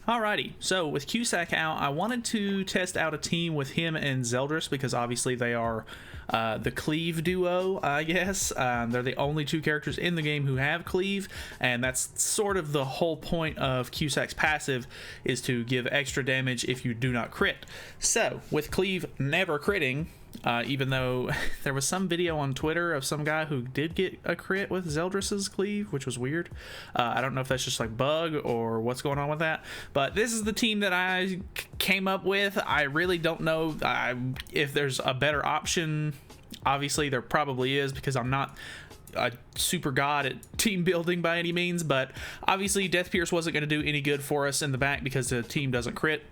Alrighty, so with Cusack out, I wanted to test out a team with him and Zeldris because obviously they are the Cleave duo, I guess. They're the only two characters in the game who have Cleave, and that's sort of the whole point of Cusack's passive, is to give extra damage if you do not crit. So, with Cleave never critting, even though there was some video on Twitter of some guy who did get a crit with Zeldris's Cleave, which was weird. I don't know if that's just like bug or what's going on with that, but this is the team that I came up with. I really don't know if there's a better option. Obviously there probably is, because I'm not a super god at team building by any means, but obviously Death Pierce wasn't going to do any good for us in the back because the team doesn't crit.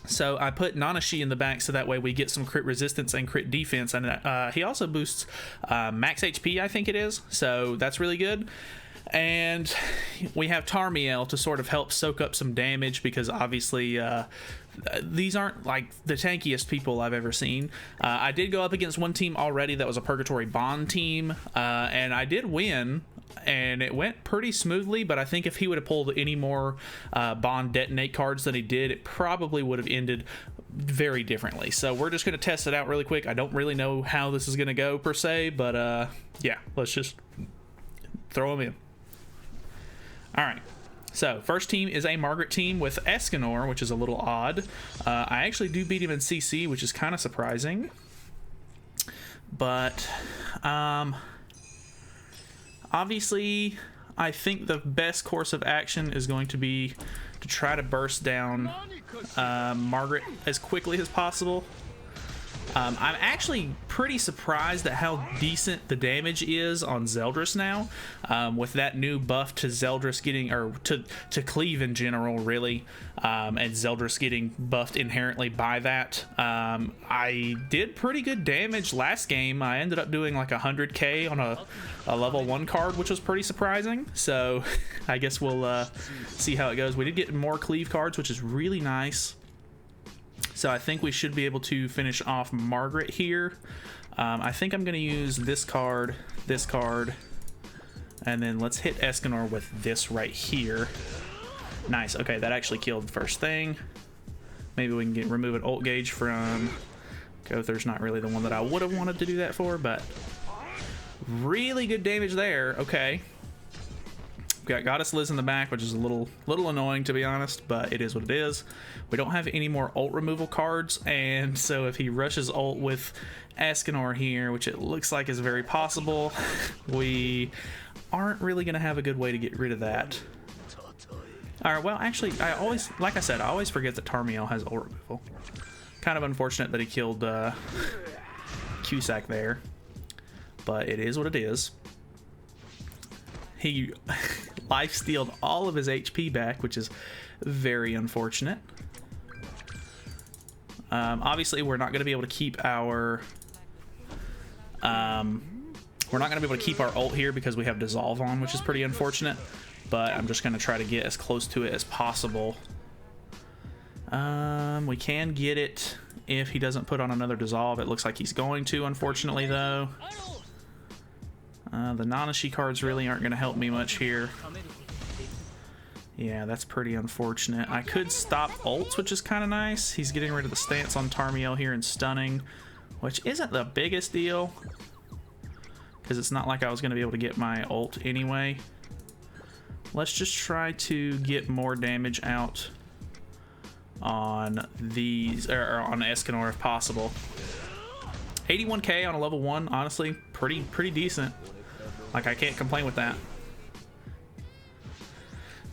So I put Nanashi in the back so that way we get some crit resistance and crit defense, and he also boosts max HP, I think it is, so that's really good. And we have Tarmiel to sort of help soak up some damage, because obviously these aren't like the tankiest people I've ever seen. I did go up against one team already that was a Purgatory Bond team, and I did win, and it went pretty smoothly, but I think if he would have pulled any more Bond Detonate cards than he did, it probably would have ended very differently. So we're just going to test it out really quick. I don't really know how this is going to go per se, but yeah, let's just throw him in. Alright, so first team is a Margaret team with Escanor, which is a little odd. I actually do beat him in CC, which is kind of surprising. But, obviously, I think the best course of action is going to be to try to burst down Margaret as quickly as possible. I'm actually pretty surprised at how decent the damage is on Zeldris now, with that new buff to Zeldris getting, or to Cleave in general, really, and Zeldris getting buffed inherently by that. I did pretty good damage last game. I ended up doing like 100k on a level 1 card, which was pretty surprising. So I guess we'll see how it goes. We did get more Cleave cards, which is really nice. So I think we should be able to finish off Margaret here. I think I'm going to use this card, and then let's hit Escanor with this right here. Nice. Okay, that actually killed the first thing. Maybe we can remove an ult gauge from Gother's. Not really the one that I would have wanted to do that for, but really good damage there. Okay. We've got Goddess Liz in the back, which is a little annoying, to be honest, but it is what it is. We don't have any more ult removal cards, and so if he rushes ult with Escanor here, which it looks like is very possible, we aren't really going to have a good way to get rid of that. Alright, well, actually, like I said, I always forget that Tarmiel has ult removal. Kind of unfortunate that he killed Cusack there, but it is what it is. He life-stealed all of his HP back, which is very unfortunate. Obviously, we're not going to be able to keep our ult here because we have Dissolve on, which is pretty unfortunate. But I'm just going to try to get as close to it as possible. We can get it if he doesn't put on another Dissolve. It looks like he's going to, unfortunately, though. The Nanashi cards really aren't going to help me much here. Yeah, that's pretty unfortunate. I could stop ults, which is kind of nice. He's getting rid of the stance on Tarmiel here and stunning, which isn't the biggest deal, because it's not like I was going to be able to get my ult anyway. Let's just try to get more damage out on these, or on Escanor if possible. 81k on a level 1, honestly, pretty decent. Like, I can't complain with that.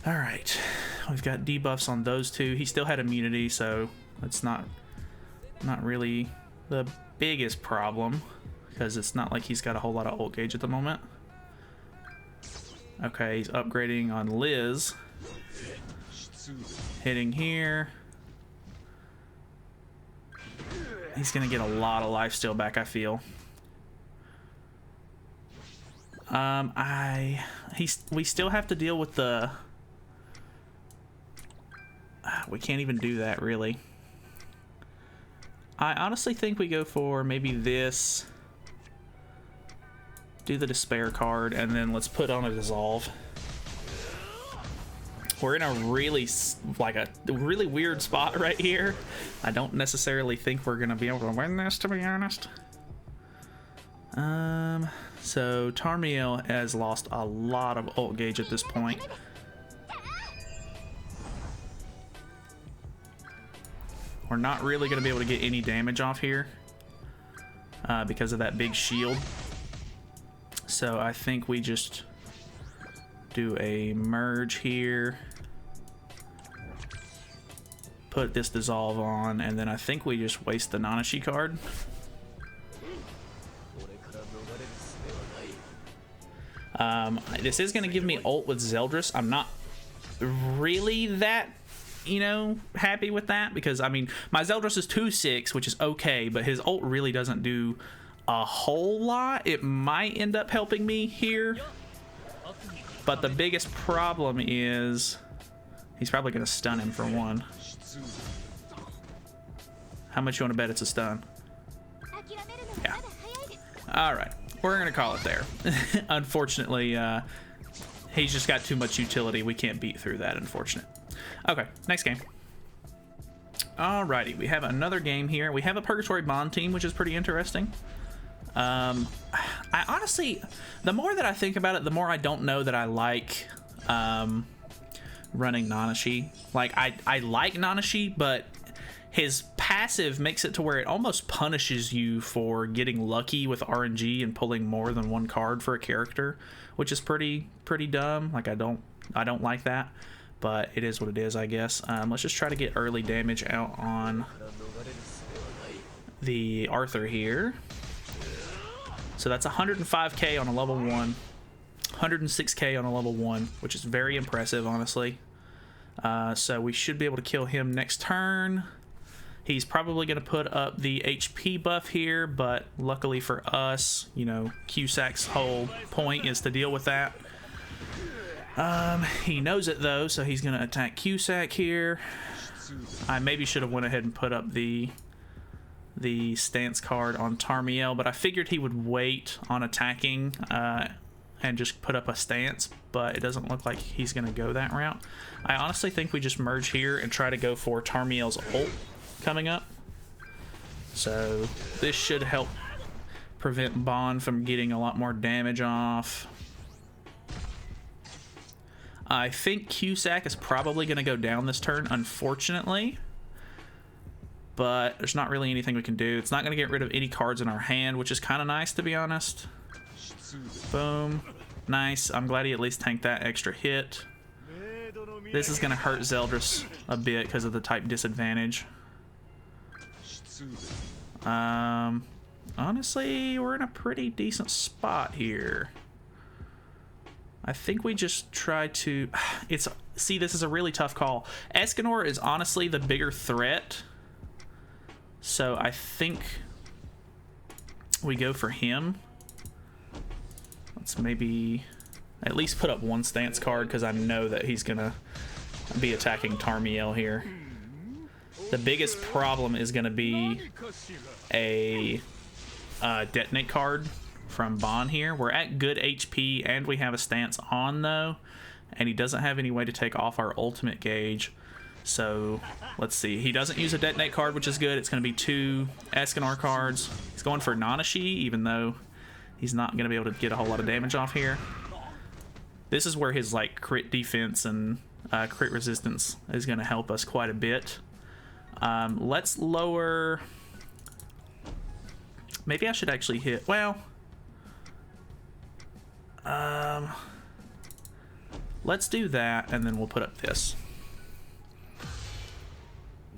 Alright, we've got debuffs on those two. He still had immunity, so it's not really the biggest problem, because it's not like he's got a whole lot of ult gauge at the moment. Okay, he's upgrading on Liz. Hitting here. He's gonna get a lot of lifesteal back, I feel. We still have to deal with the... we can't even do that, really. I honestly think we go for maybe this. Do the Despair card, and then let's put on a Dissolve. We're in a really really weird spot right here. I don't necessarily think we're gonna be able to win this, to be honest. So Tarmiel has lost a lot of ult gauge at this point. We're not really gonna be able to get any damage off here because of that big shield. So I think we just do a merge here. Put this dissolve on, and then I think we just waste the Nanashi card. This is going to give me ult with Zeldris. I'm not really that, you know, happy with that because, I mean, my Zeldris is 2-6, which is okay, but his ult really doesn't do a whole lot. It might end up helping me here, but the biggest problem is he's probably going to stun him for one. How much you want to bet it's a stun? Yeah. All right. We're going to call it there. Unfortunately, he's just got too much utility. We can't beat through that, unfortunate. Okay, next game. Alrighty, we have another game here. We have a Purgatory Bond team, which is pretty interesting. I honestly, the more that I think about it, the more I don't know that I like running Nanashi. Like, I like Nanashi, but his passive makes it to where it almost punishes you for getting lucky with RNG and pulling more than one card for a character, which is pretty dumb. Like, I don't like that, but it is what it is, I guess. Let's just try to get early damage out on the Arthur here. So that's 105k on a level 1, 106k on a level 1, which is very impressive, honestly. So we should be able to kill him next turn. He's probably going to put up the HP buff here, but luckily for us, you know, Cusack's whole point is to deal with that. He knows it though, so he's going to attack Cusack here. I maybe should have went ahead and put up the stance card on Tarmiel, but I figured he would wait on attacking and just put up a stance, but it doesn't look like he's going to go that route. I honestly think we just merge here and try to go for Tarmiel's ult coming up. So this should help prevent Bond from getting a lot more damage off. I think Cusack is probably going to go down this turn, unfortunately. But there's not really anything we can do. It's not going to get rid of any cards in our hand, which is kind of nice, to be honest. Boom. Nice. I'm glad he at least tanked that extra hit. This is going to hurt Zeldris a bit because of the type disadvantage. Honestly, we're in a pretty decent spot here. I think we just try to... See, this is a really tough call. Escanor is honestly the bigger threat. So I think we go for him. Let's maybe at least put up one stance card because I know that he's going to be attacking Tarmiel here. The biggest problem is going to be a detonate card from Bond here. We're at good HP and we have a stance on though, and he doesn't have any way to take off our ultimate gauge. So let's see, he doesn't use a detonate card, which is good. It's going to be 2 Escanor cards. He's going for Nanashi, even though he's not going to be able to get a whole lot of damage off here. This is where his like crit defense and crit resistance is going to help us quite a bit. Let's lower... Maybe I should actually hit... Well... Let's do that, and then we'll put up this.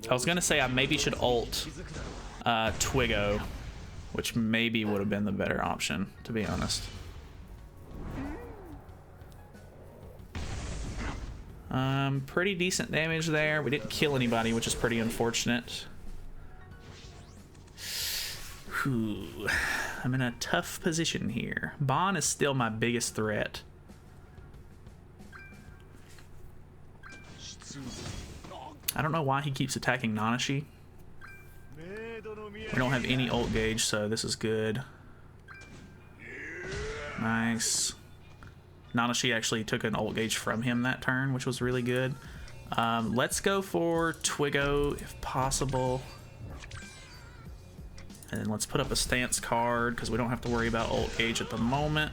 I was going to say I maybe should ult Twiggo, which maybe would have been the better option, to be honest. Pretty decent damage there. We didn't kill anybody, which is pretty unfortunate. Whew. I'm in a tough position here. Bond is still my biggest threat. I don't know why he keeps attacking Nanashi. We don't have any ult gauge, so this is good. Nice. Nanashi actually took an ult gauge from him that turn, which was really good. Let's go for Twiggo if possible. And then let's put up a stance card because we don't have to worry about ult gauge at the moment.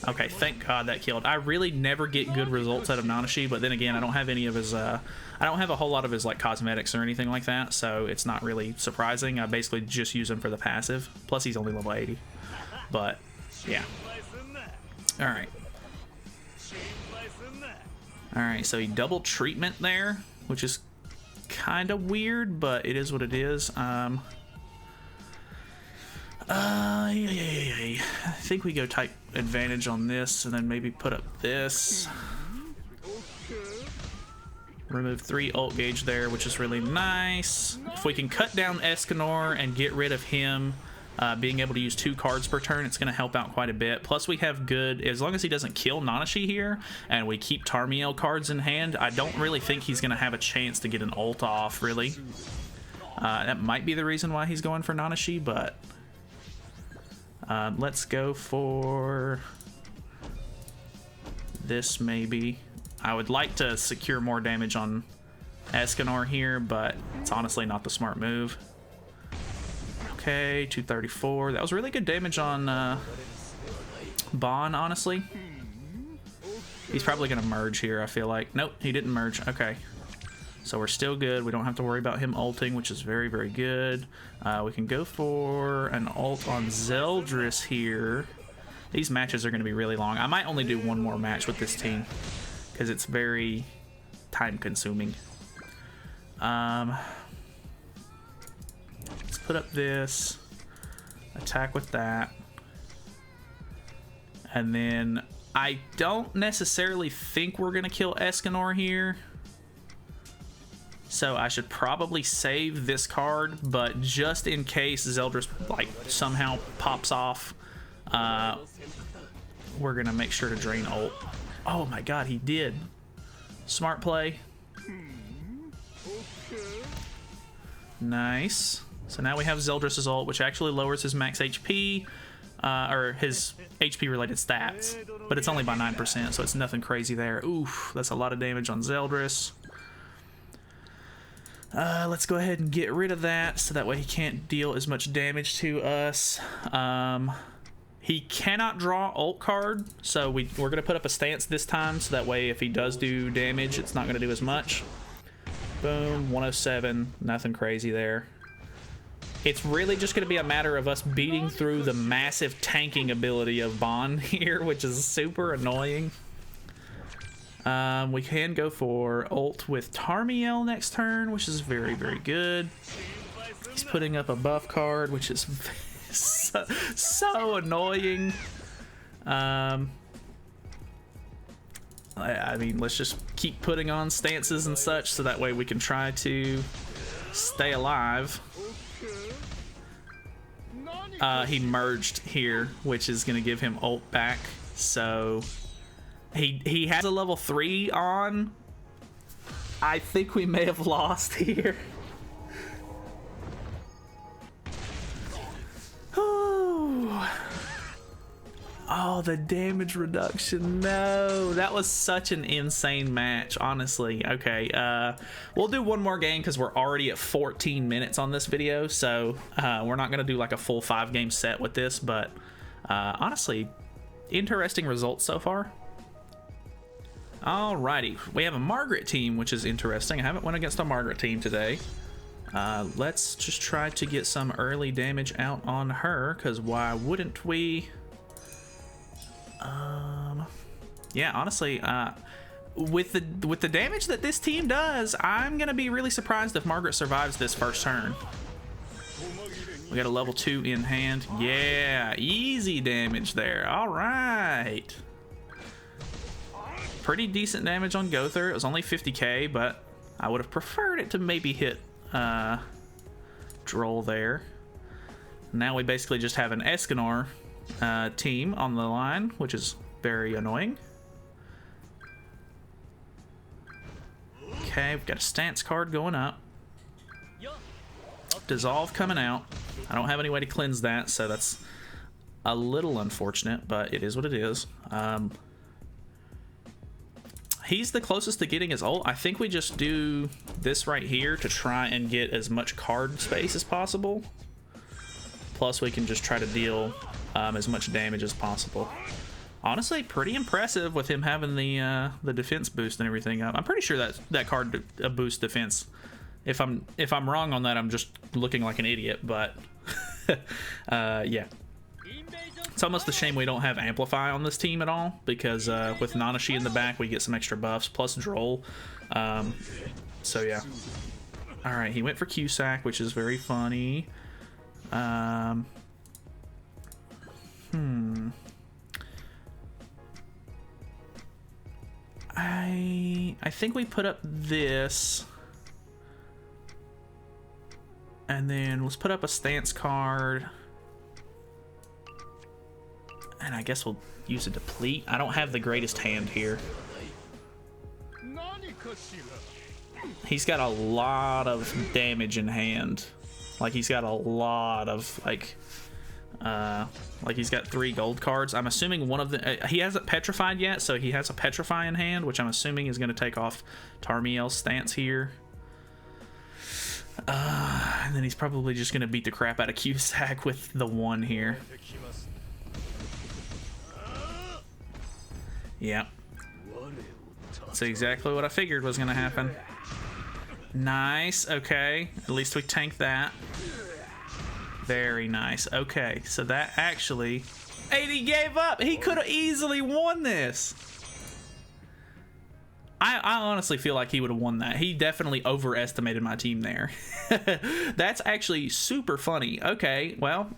Okay, thank God that killed. I really never get good results out of Nanashi, but then again, I don't have any of his, I don't have a whole lot of his like cosmetics or anything like that, so it's not really surprising. I basically just use him for the passive. Plus, he's only level 80. But yeah. All right. All right, so he double treatment there, which is kind of weird, but it is what it is. I think we go type advantage on this and then maybe put up this. Remove 3 ult gauge there, which is really nice. If we can cut down Escanor and get rid of him being able to use 2 cards per turn, it's going to help out quite a bit. Plus we have good, as long as he doesn't kill Nanashi here and we keep Tarmiel cards in hand, I don't really think he's going to have a chance to get an ult off, really. That might be the reason why he's going for Nanashi, but let's go for this maybe. I would like to secure more damage on Escanor here, but it's honestly not the smart move. Okay, 234. That was really good damage on Bon, honestly. He's probably going to merge here, I feel like. Nope, he didn't merge. Okay. So we're still good. We don't have to worry about him ulting, which is very, very good. We can go for an ult on Zeldris here. These matches are going to be really long. I might only do one more match with this team because it's very time-consuming. Let's put up this. Attack with that. And then I don't necessarily think we're going to kill Escanor here. So I should probably save this card, but just in case Zeldris like somehow pops off, we're gonna make sure to drain ult. Oh my God, he did. Smart play. Nice. So now we have Zeldris' ult, which actually lowers his max HP, or his HP related stats, but it's only by 9%, so it's nothing crazy there. Oof, that's a lot of damage on Zeldris. Let's go ahead and get rid of that so that way he can't deal as much damage to us. He cannot draw ult card, so we're going to put up a stance this time so that way if he does do damage, it's not going to do as much. Boom, 107, nothing crazy there. It's really just going to be a matter of us beating through the massive tanking ability of Bon here, which is super annoying. We can go for ult with Tarmiel next turn, which is very, very good. He's putting up a buff card, which is so annoying. I mean, let's just keep putting on stances and such so that way we can try to stay alive. He merged here, which is going to give him ult back, so he has a level 3 on. I think we may have lost here. Oh, the damage reduction. No, that was such an insane match, honestly. Okay, we'll do one more game because we're already at 14 minutes on this video, so we're not going to do like a full 5-game set with this, but honestly, interesting results so far. Alrighty, we have a Margaret team, which is interesting. I haven't went against a Margaret team today. Let's just try to get some early damage out on her, because why wouldn't we? Yeah, honestly, with the damage that this team does, I'm gonna be really surprised if Margaret survives this first turn. We got a level 2 in hand. Yeah, easy damage there. All right. Pretty decent damage on Gother. It was only 50k, but I would have preferred it to maybe hit Droll there. Now we basically just have an Escanor team on the line, which is very annoying. Okay, we've got a stance card going up. Dissolve coming out. I don't have any way to cleanse that, so that's a little unfortunate, but it is what it is. He's the closest to getting his ult. I think we just do this right here to try and get as much card space as possible. Plus, we can just try to deal as much damage as possible. Honestly, pretty impressive with him having the defense boost and everything up. I'm pretty sure that card boosts defense. If I'm wrong on that, I'm just looking like an idiot. But yeah. It's almost a shame we don't have Amplify on this team at all, because with Nanashi in the back, we get some extra buffs, plus Droll. So yeah. Alright, he went for Cusack, which is very funny. I think we put up this. And then let's put up a stance card. And I guess we'll use a deplete. I don't have the greatest hand here. He's got a lot of damage in hand. Like, he's got a lot of, like he's got 3 gold cards. I'm assuming one of the... he hasn't petrified yet, so he has a petrify in hand, which I'm assuming is going to take off Tarmiel's stance here. And then he's probably just going to beat the crap out of Cusack with the 1 here. Yep. That's exactly what I figured was going to happen. Nice. Okay. At least we tanked that. Very nice. Okay. So that actually... 80 gave up. He could have easily won this. I honestly feel like he would have won that. He definitely overestimated my team there. That's actually super funny. Okay. Well,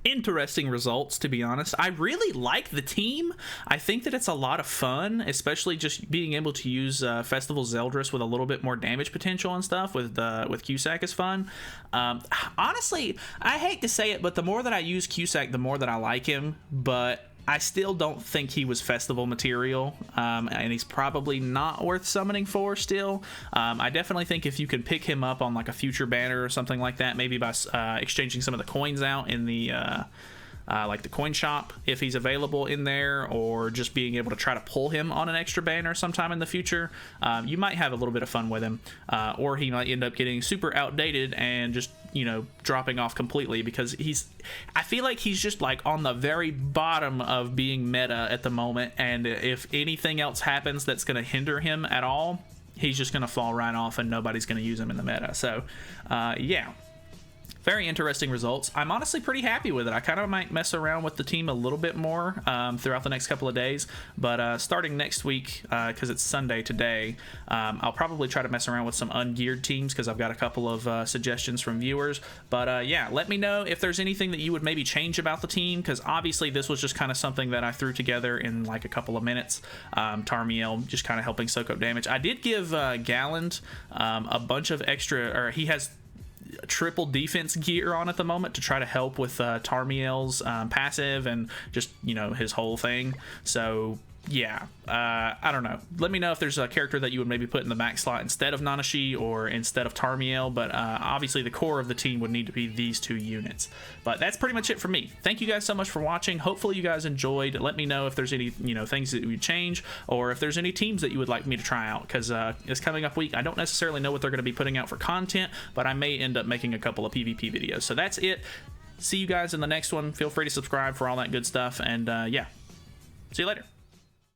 interesting results, to be honest. I really like the team. I think that it's a lot of fun, especially just being able to use Festival Zeldris with a little bit more damage potential and stuff with Cusack is fun. Honestly, I hate to say it, but the more that I use Cusack, the more that I like him, but I still don't think he was festival material, and he's probably not worth summoning for still. I definitely think if you can pick him up on like a future banner or something like that, maybe by exchanging some of the coins out in the like the coin shop if he's available in there, or just being able to try to pull him on an extra banner sometime in the future, you might have a little bit of fun with him, or he might end up getting super outdated and just, you know, dropping off completely, because I feel like he's just like on the very bottom of being meta at the moment, and if anything else happens that's going to hinder him at all, he's just going to fall right off and nobody's going to use him in the meta. So yeah, very interesting results. I'm honestly pretty happy with it. I kind of might mess around with the team a little bit more throughout the next couple of days, but starting next week, because it's Sunday today, I'll probably try to mess around with some ungeared teams, because I've got a couple of suggestions from viewers. But yeah, let me know if there's anything that you would maybe change about the team, because obviously this was just kind of something that I threw together in like a couple of minutes. Tarmiel just kind of helping soak up damage. I did give Galland a bunch of extra, or he has triple defense gear on at the moment to try to help with Tarmiel's passive and just, you know, his whole thing. So yeah, I don't know. Let me know if there's a character that you would maybe put in the back slot instead of Nanashi or instead of Tarmiel, but obviously the core of the team would need to be these 2 units. But that's pretty much it for me. Thank you guys so much for watching. Hopefully you guys enjoyed. Let me know if there's any, you know, things that you would change, or if there's any teams that you would like me to try out, because it's coming up week. I don't necessarily know what they're going to be putting out for content, but I may end up making a couple of PvP videos. So that's it. See you guys in the next one. Feel free to subscribe for all that good stuff, and yeah, see you later.